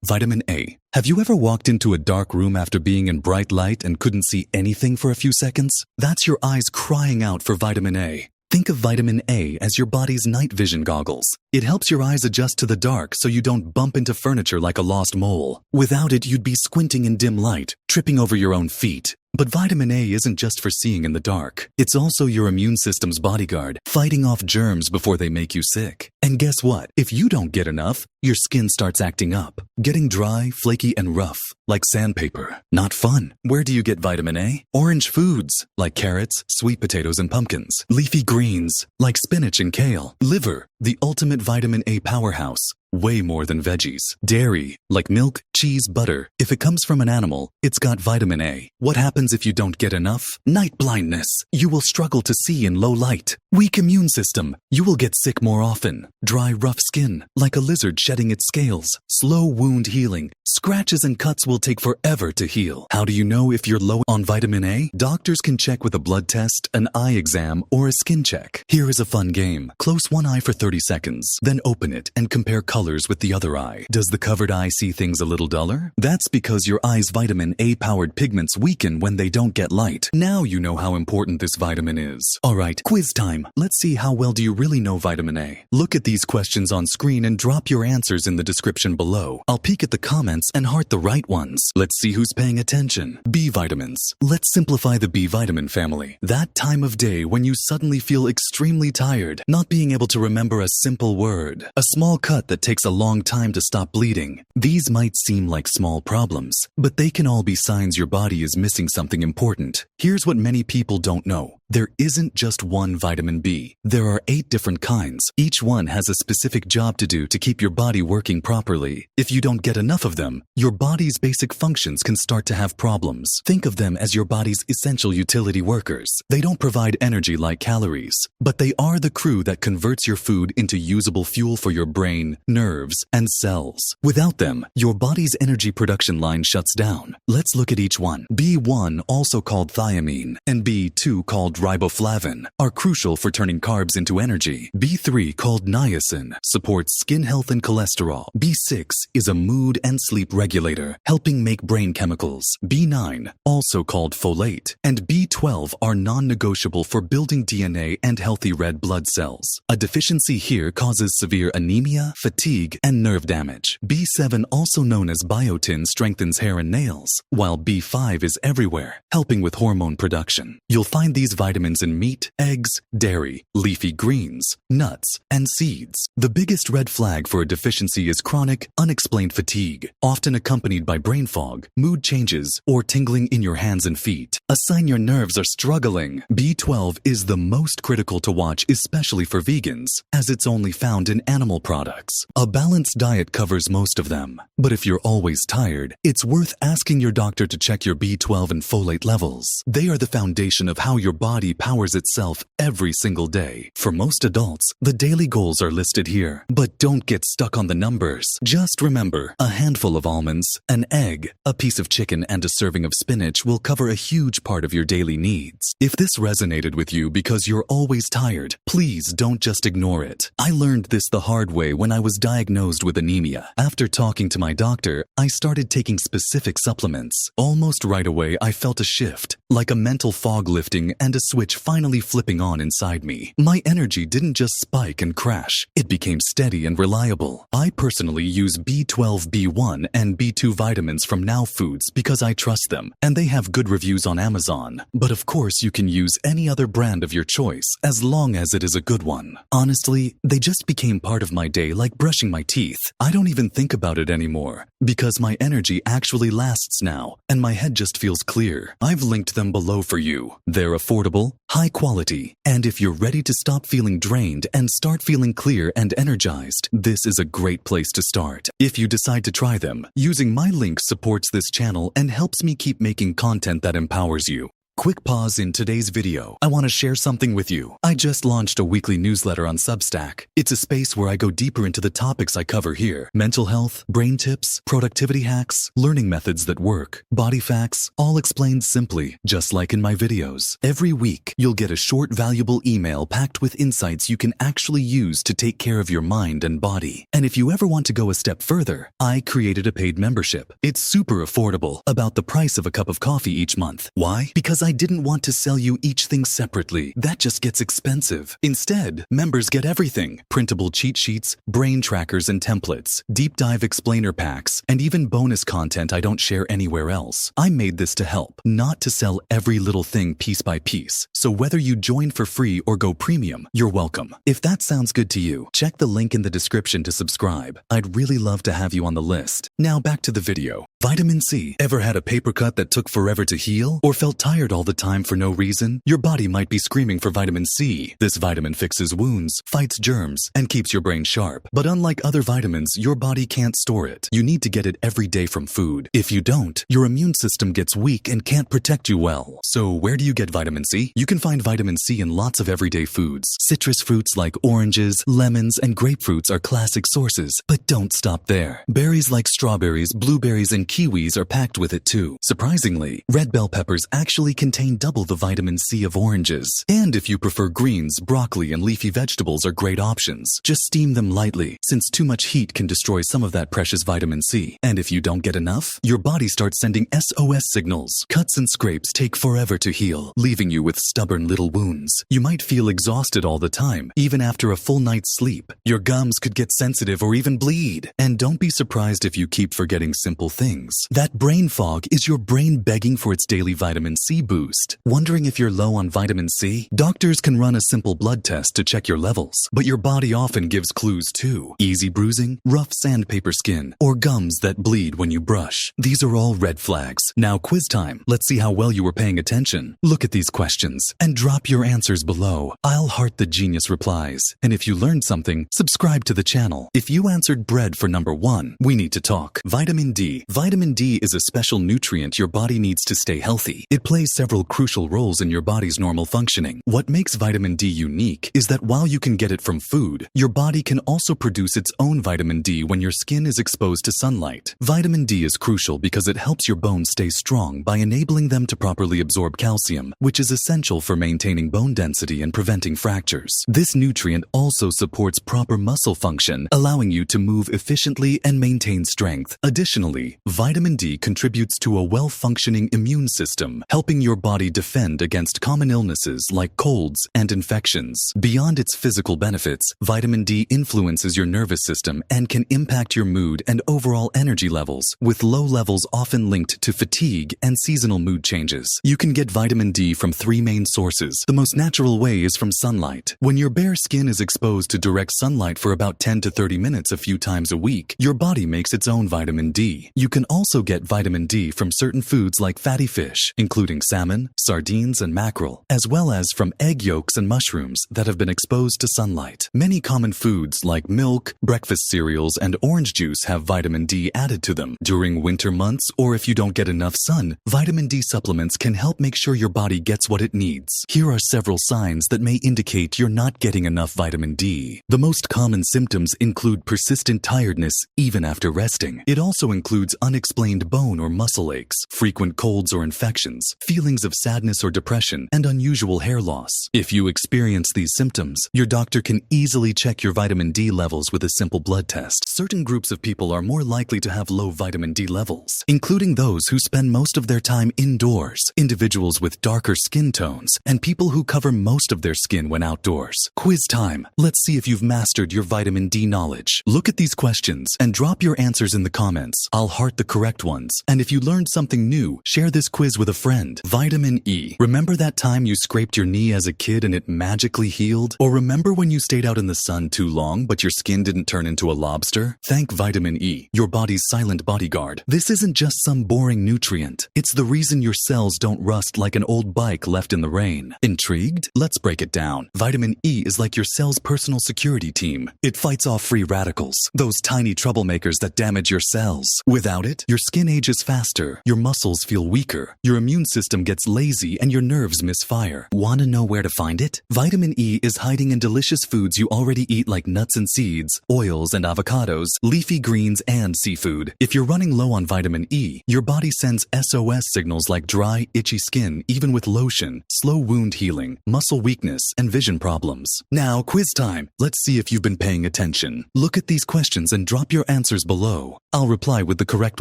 Vitamin A. Have you ever walked into a dark room after being in bright light and couldn't see anything for a few seconds? That's your eyes crying out for vitamin A. Think of vitamin A as your body's night vision goggles. It helps your eyes adjust to the dark so you don't bump into furniture like a lost mole. Without it, you'd be squinting in dim light, tripping over your own feet. But vitamin A isn't just for seeing in the dark. It's also your immune system's bodyguard, fighting off germs before they make you sick. And guess what? If you don't get enough, your skin starts acting up, getting dry, flaky, and rough, like sandpaper. Not fun. Where do you get vitamin A? Orange foods, like carrots, sweet potatoes, and pumpkins. Leafy greens, like spinach and kale. Liver, the ultimate vitamin A powerhouse. Way more than veggies. Dairy, like milk, cheese, butter. If it comes from an animal, it's got vitamin A. What happens if you don't get enough? Night blindness. You will struggle to see in low light. Weak immune system. You will get sick more often. Dry, rough skin, like a lizard shedding its scales. Slow wound healing. Scratches and cuts will take forever to heal. How do you know if you're low on vitamin A? Doctors can check with a blood test, an eye exam, or a skin check. Here is a fun game. Close one eye for 30 seconds, then open it and compare colors with the other eye. Does the covered eye see things a little duller? That's because your eye's vitamin A-powered pigments weaken when they don't get light. Now you know how important this vitamin is. Alright, quiz time. Let's see how well do you really know vitamin A. Look at these questions on screen and drop your answers in the description below. I'll peek at the comments and heart the right ones. Let's see who's paying attention. B vitamins. Let's simplify the B vitamin family. That time of day when you suddenly feel extremely tired, not being able to remember a simple word, a small cut that takes a long time to stop bleeding. These might seem like small problems, but they can all be signs your body is missing something important. Here's what many people don't know. There isn't just one vitamin B. There are 8 different kinds. Each one has a specific job to do to keep your body working properly. If you don't get enough of them, your body's basic functions can start to have problems. Think of them as your body's essential utility workers. They don't provide energy like calories, but they are the crew that converts your food into usable fuel for your brain, nerves, and cells. Without them, your body's energy production line shuts down. Let's look at each one. B1, also called thiamine, and B2 called riboflavin, are crucial for turning carbs into energy. B3, called niacin, supports skin health and cholesterol. B6 is a mood and sleep regulator, helping make brain chemicals. B9, also called folate, and B12 are non-negotiable for building DNA and healthy red blood cells. A deficiency here causes severe anemia, fatigue, and nerve damage. B7, also known as biotin, strengthens hair and nails, while B5 is everywhere, helping with hormone production. You'll find these vitamins in meat, eggs, dairy, leafy greens, nuts, and seeds. The biggest red flag for a deficiency is chronic, unexplained fatigue, often accompanied by brain fog, mood changes, or tingling in your hands and feet. A sign your nerves are struggling. B12 is the most critical to watch, especially for vegans, as it's only found in animal products. A balanced diet covers most of them, but if you're always tired, it's worth asking your doctor to check your B12 and folate levels. They are the foundation of how your body powers itself every single day. For most adults, the daily goals are listed here, but don't get stuck on the numbers. Just remember, a handful of almonds, an egg, a piece of chicken, and a serving of spinach will cover a huge part of your daily needs. If this resonated with you because you're always tired, please don't just ignore it. I learned this the hard way when I was diagnosed with anemia. After talking to my doctor, I started taking specific supplements. Almost right away, I felt a shift, like a mental fog lifting and a switch finally flipping on inside me. My energy didn't just spike and crash, it became steady and reliable. I personally use B12, B1, and B2 vitamins from Now Foods because I trust them, and they have good reviews on Amazon. But of course, you can use any other brand of your choice, as long as it is a good one. Honestly, they just became part of my day like brushing my teeth. I don't even think about it anymore, because my energy actually lasts now, and my head just feels clear. I've linked them below for you. They're affordable, high quality, and if you're ready to stop feeling drained and start feeling clear and energized, this is a great place to start. If you decide to try them, using my link supports this channel and helps me keep making content that empowers you. Quick pause in today's video. I want to share something with you. I just launched a weekly newsletter on Substack. It's a space where I go deeper into the topics I cover here. Mental health, brain tips, productivity hacks, learning methods that work, body facts, all explained simply, just like in my videos. Every week, you'll get a short, valuable email packed with insights you can actually use to take care of your mind and body. And if you ever want to go a step further, I created a paid membership. It's super affordable, about the price of a cup of coffee each month. Why? Because I didn't want to sell you each thing separately. That just gets expensive. Instead, members get everything: printable cheat sheets, brain trackers and templates, deep dive explainer packs, and even bonus content I don't share anywhere else. I made this to help, not to sell every little thing piece by piece. So whether you join for free or go premium, you're welcome. If that sounds good to you, check the link in the description to subscribe. I'd really love to have you on the list. Now back to the video. Vitamin C. Ever had a paper cut that took forever to heal? Or felt tired all the time for no reason? Your body might be screaming for vitamin C. This vitamin fixes wounds, fights germs, and keeps your brain sharp. But unlike other vitamins, your body can't store it. You need to get it every day from food. If you don't, your immune system gets weak and can't protect you well. So where do you get vitamin C? You can find vitamin C in lots of everyday foods. Citrus fruits like oranges, lemons, and grapefruits are classic sources. But don't stop there. Berries like strawberries, blueberries, and kiwis are packed with it too. Surprisingly, red bell peppers actually contain double the vitamin C of oranges. And if you prefer greens, broccoli and leafy vegetables are great options. Just steam them lightly, since too much heat can destroy some of that precious vitamin C. And if you don't get enough, your body starts sending SOS signals. Cuts and scrapes take forever to heal, leaving you with stubborn little wounds. You might feel exhausted all the time, even after a full night's sleep. Your gums could get sensitive or even bleed. And don't be surprised if you keep forgetting simple things. That brain fog is your brain begging for its daily vitamin C boost. Wondering if you're low on vitamin C? Doctors can run a simple blood test to check your levels, but your body often gives clues too. Easy bruising, rough sandpaper skin, or gums that bleed when you brush. These are all red flags. Now quiz time. Let's see how well you were paying attention. Look at these questions and drop your answers below. I'll heart the genius replies. And if you learned something, subscribe to the channel. If you answered bread for number 1, we need to talk. Vitamin D. Vitamin D is a special nutrient your body needs to stay healthy. It plays several crucial roles in your body's normal functioning. What makes vitamin D unique is that while you can get it from food, your body can also produce its own vitamin D when your skin is exposed to sunlight. Vitamin D is crucial because it helps your bones stay strong by enabling them to properly absorb calcium, which is essential for maintaining bone density and preventing fractures. This nutrient also supports proper muscle function, allowing you to move efficiently and maintain strength. Additionally, vitamin D contributes to a well-functioning immune system, helping your body defend against common illnesses like colds and infections. Beyond its physical benefits, vitamin D influences your nervous system and can impact your mood and overall energy levels, with low levels often linked to fatigue and seasonal mood changes. You can get vitamin D from 3 main sources. The most natural way is from sunlight. When your bare skin is exposed to direct sunlight for about 10 to 30 minutes a few times a week, your body makes its own vitamin D. You can also get vitamin D from certain foods like fatty fish, including salmon, sardines, and mackerel, as well as from egg yolks and mushrooms that have been exposed to sunlight. Many common foods like milk, breakfast cereals, and orange juice have vitamin D added to them. During winter months, or if you don't get enough sun, vitamin D supplements can help make sure your body gets what it needs. Here are several signs that may indicate you're not getting enough vitamin D. The most common symptoms include persistent tiredness even after resting. It also includes unexplained bone or muscle aches, frequent colds or infections, feelings of sadness or depression, and unusual hair loss. If you experience these symptoms, your doctor can easily check your vitamin D levels with a simple blood test. Certain groups of people are more likely to have low vitamin D levels, including those who spend most of their time indoors, individuals with darker skin tones, and people who cover most of their skin when outdoors. Quiz time. Let's see if you've mastered your vitamin D knowledge. Look at these questions and drop your answers in the comments. I'll heart the correct ones. And if you learned something new, share this quiz with a friend. Vitamin E. Remember that time you scraped your knee as a kid and it magically healed? Or remember when you stayed out in the sun too long but your skin didn't turn into a lobster? Thank vitamin E, your body's silent bodyguard. This isn't just some boring nutrient. It's the reason your cells don't rust like an old bike left in the rain. Intrigued? Let's break it down. Vitamin E is like your cell's personal security team. It fights off free radicals, those tiny troublemakers that damage your cells. Without it, your skin ages faster, your muscles feel weaker, your immune system gets lazy and your nerves misfire. Want to know where to find it? Vitamin E is hiding in delicious foods you already eat like nuts and seeds, oils and avocados, leafy greens and seafood. If you're running low on vitamin E, your body sends SOS signals like dry, itchy skin, even with lotion, slow wound healing, muscle weakness, and vision problems. Now, quiz time. Let's see if you've been paying attention. Look at these questions and drop your answers below. I'll reply with the correct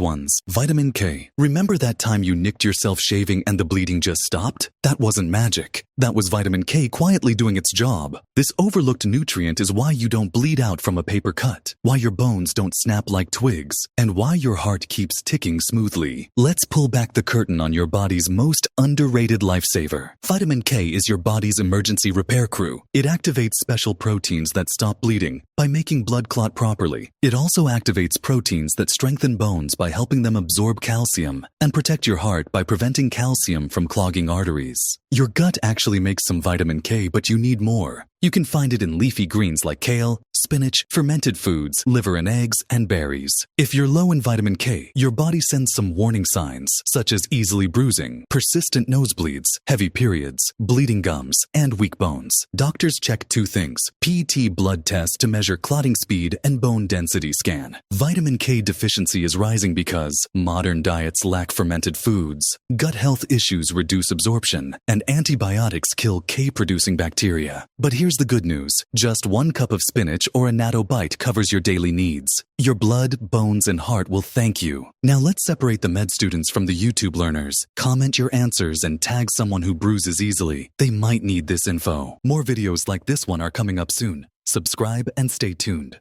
ones. Vitamin K. Remember that time you nicked yourself shaving and the bleeding just stopped? That wasn't magic. That was vitamin K quietly doing its job. This overlooked nutrient is why you don't bleed out from a paper cut, why your bones don't snap like twigs, and why your heart keeps ticking smoothly. Let's pull back the curtain on your body's most underrated lifesaver. Vitamin K is your body's emergency repair crew. It activates special proteins that stop bleeding by making blood clot properly. It also activates proteins that strengthen bones by helping them absorb calcium and protect your heart by preventing calcium from clogging arteries. Your gut actually makes some vitamin K, but you need more. You can find it in leafy greens like kale, spinach, fermented foods, liver and eggs, and berries. If you're low in vitamin K, your body sends some warning signs, such as easily bruising, persistent nosebleeds, heavy periods, bleeding gums, and weak bones. Doctors check two things: PET blood test to measure clotting speed and bone density scan. Vitamin K deficiency is rising because modern diets lack fermented foods, gut health issues reduce absorption, and antibiotics kill K-producing bacteria. But here's the good news. Just 1 cup of spinach or a natto bite covers your daily needs. Your blood, bones, and heart will thank you. Now let's separate the med students from the YouTube learners. Comment your answers and tag someone who bruises easily. They might need this info. More videos like this one are coming up soon. Subscribe and stay tuned.